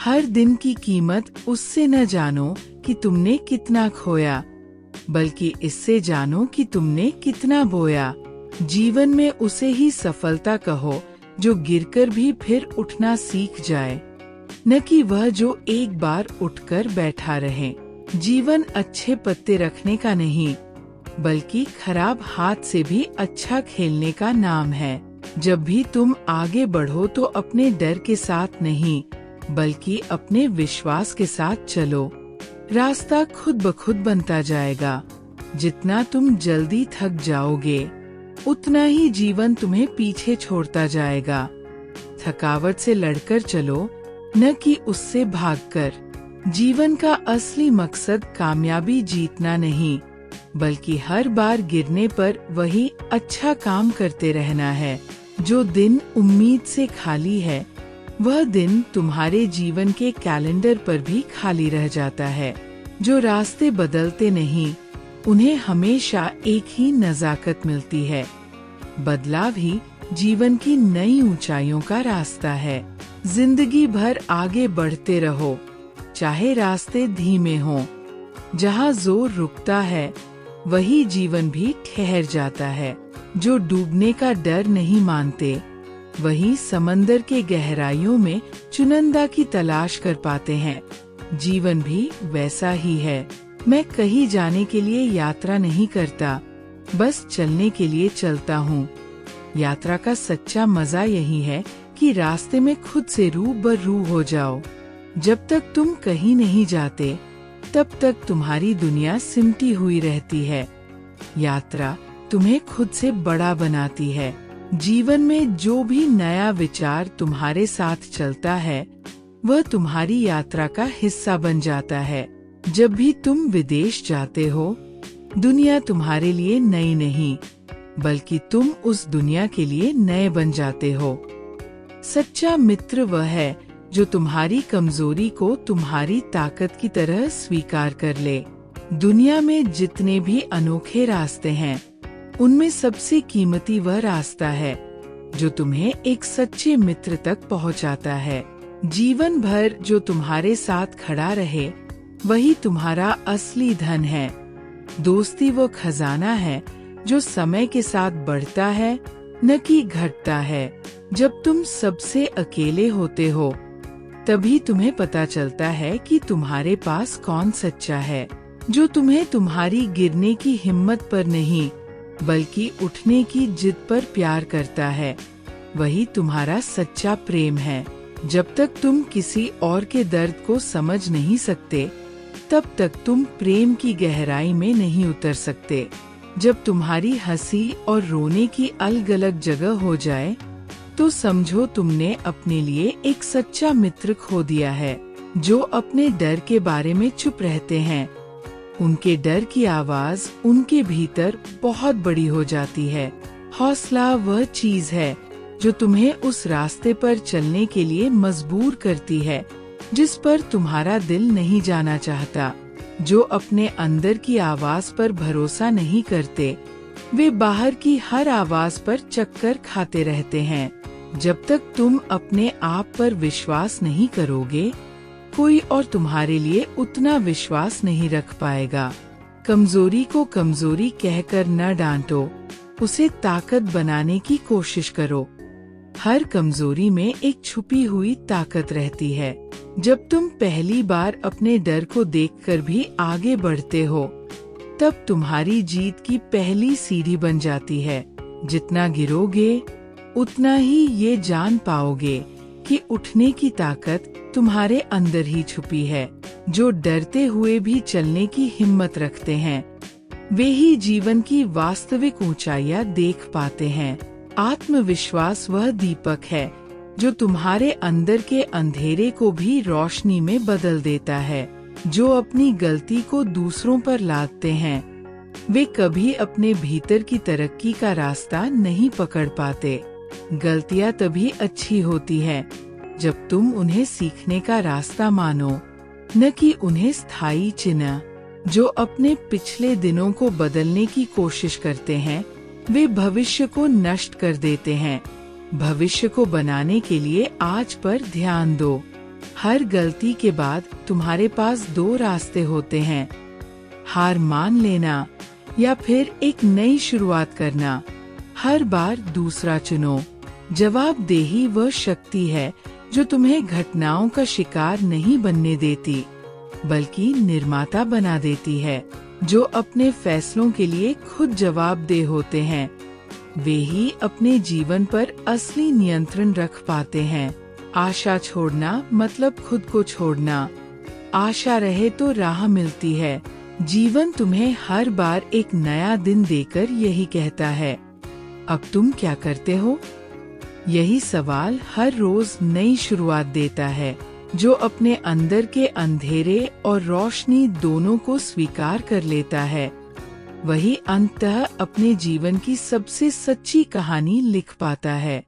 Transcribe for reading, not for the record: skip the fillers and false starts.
हर दिन की कीमत उससे न जानो कि तुमने कितना खोया, बल्कि इससे जानो कि तुमने कितना बोया। जीवन में उसे ही सफलता कहो जो गिरकर भी फिर उठना सीख जाए, न कि वह जो एक बार उठकर बैठा रहे। जीवन अच्छे पत्ते रखने का नहीं, बल्कि खराब हाथ से भी अच्छा खेलने का नाम है। जब भी तुम आगे बढ़ो तो अपने डर के साथ नहीं, बल्कि अपने विश्वास के साथ चलो। रास्ता खुद ब खुद बनता जाएगा। जितना तुम जल्दी थक जाओगे, उतना ही जीवन तुम्हें पीछे छोड़ता जाएगा। थकावट से लड़कर चलो, न कि उससे भागकर। जीवन का असली मकसद कामयाबी जीतना नहीं, बल्कि हर बार गिरने पर वही अच्छा काम करते रहना है। जो दिन उम्मीद से खाली है, वह दिन तुम्हारे जीवन के कैलेंडर पर भी खाली रह जाता है। जो रास्ते बदलते नहीं, उन्हें हमेशा एक ही नजाकत मिलती है। बदलाव ही जीवन की नई ऊंचाइयों का रास्ता है। जिंदगी भर आगे बढ़ते रहो, चाहे रास्ते धीमे हों। जहाँ जोर रुकता है, वही जीवन भी ठहर जाता है। जो डूबने का डर नहीं मानते, वही समंदर के गहराइयों में चुनिंदा की तलाश कर पाते हैं। जीवन भी वैसा ही है। मैं कहीं जाने के लिए यात्रा नहीं करता, बस चलने के लिए चलता हूँ। यात्रा का सच्चा मजा यही है कि रास्ते में खुद से रूबरू हो जाओ। जब तक तुम कहीं नहीं जाते, तब तक तुम्हारी दुनिया सिमटी हुई रहती है। यात्रा तुम्हें खुद से बड़ा बनाती है। जीवन में जो भी नया विचार तुम्हारे साथ चलता है, वह तुम्हारी यात्रा का हिस्सा बन जाता है। जब भी तुम विदेश जाते हो, दुनिया तुम्हारे लिए नई नहीं, बल्कि तुम उस दुनिया के लिए नए बन जाते हो। सच्चा मित्र वह है जो तुम्हारी कमजोरी को तुम्हारी ताकत की तरह स्वीकार कर ले। दुनिया में जितने भी अनोखे रास्ते हैं, उनमें सबसे कीमती वह रास्ता है जो तुम्हें एक सच्चे मित्र तक पहुंचाता है। जीवन भर जो तुम्हारे साथ खड़ा रहे, वही तुम्हारा असली धन है। दोस्ती वो खजाना है जो समय के साथ बढ़ता है, न कि घटता है। जब तुम सबसे अकेले होते हो, तभी तुम्हें पता चलता है कि तुम्हारे पास कौन सच्चा है। जो तुम्हें तुम्हारी गिरने की हिम्मत पर नहीं, बल्कि उठने की जिद पर प्यार करता है, वही तुम्हारा सच्चा प्रेम है। जब तक तुम किसी और के दर्द को समझ नहीं सकते, तब तक तुम प्रेम की गहराई में नहीं उतर सकते। जब तुम्हारी हंसी और रोने की अलग अलग जगह हो जाए, तो समझो तुमने अपने लिए एक सच्चा मित्र खो दिया है। जो अपने डर के बारे में चुप रहते हैं, उनके डर की आवाज उनके भीतर बहुत बड़ी हो जाती है। हौसला वह चीज है जो तुम्हें उस रास्ते पर चलने के लिए मजबूर करती है जिस पर तुम्हारा दिल नहीं जाना चाहता। जो अपने अंदर की आवाज पर भरोसा नहीं करते, वे बाहर की हर आवाज पर चक्कर खाते रहते हैं। जब तक तुम अपने आप पर विश्वास नहीं करोगे, कोई और तुम्हारे लिए उतना विश्वास नहीं रख पाएगा। कमजोरी को कमजोरी कहकर न डांटो, उसे ताकत बनाने की कोशिश करो। हर कमजोरी में एक छुपी हुई ताकत रहती है। जब तुम पहली बार अपने डर को देखकर भी आगे बढ़ते हो, तब तुम्हारी जीत की पहली सीढ़ी बन जाती है। जितना गिरोगे, उतना ही ये जान पाओगे कि उठने की ताकत तुम्हारे अंदर ही छुपी है। जो डरते हुए भी चलने की हिम्मत रखते हैं, वे ही जीवन की वास्तविक ऊंचाइयां देख पाते हैं। आत्मविश्वास वह दीपक है जो तुम्हारे अंदर के अंधेरे को भी रोशनी में बदल देता है। जो अपनी गलती को दूसरों पर लादते हैं, वे कभी अपने भीतर की तरक्की का रास्ता नहीं पकड़ पाते। गलतियां तभी अच्छी होती है जब तुम उन्हें सीखने का रास्ता मानो, न कि उन्हें स्थायी चिन्ह। जो अपने पिछले दिनों को बदलने की कोशिश करते हैं, वे भविष्य को नष्ट कर देते हैं। भविष्य को बनाने के लिए आज पर ध्यान दो। हर गलती के बाद तुम्हारे पास दो रास्ते होते हैं, हार मान लेना या फिर एक नई शुरुआत करना। हर बार दूसरा चुनो। जवाबदेही वह शक्ति है जो तुम्हें घटनाओं का शिकार नहीं बनने देती, बल्कि निर्माता बना देती है। जो अपने फैसलों के लिए खुद जवाबदेह होते हैं, वे ही अपने जीवन पर असली नियंत्रण रख पाते हैं। आशा छोड़ना मतलब खुद को छोड़ना। आशा रहे तो राह मिलती है। जीवन तुम्हें हर बार एक नया दिन देकर यही कहता है, अब तुम क्या करते हो? यही सवाल हर रोज नई शुरुआत देता है। जो अपने अंदर के अंधेरे और रोशनी दोनों को स्वीकार कर लेता है, वही अंततः अपने जीवन की सबसे सच्ची कहानी लिख पाता है।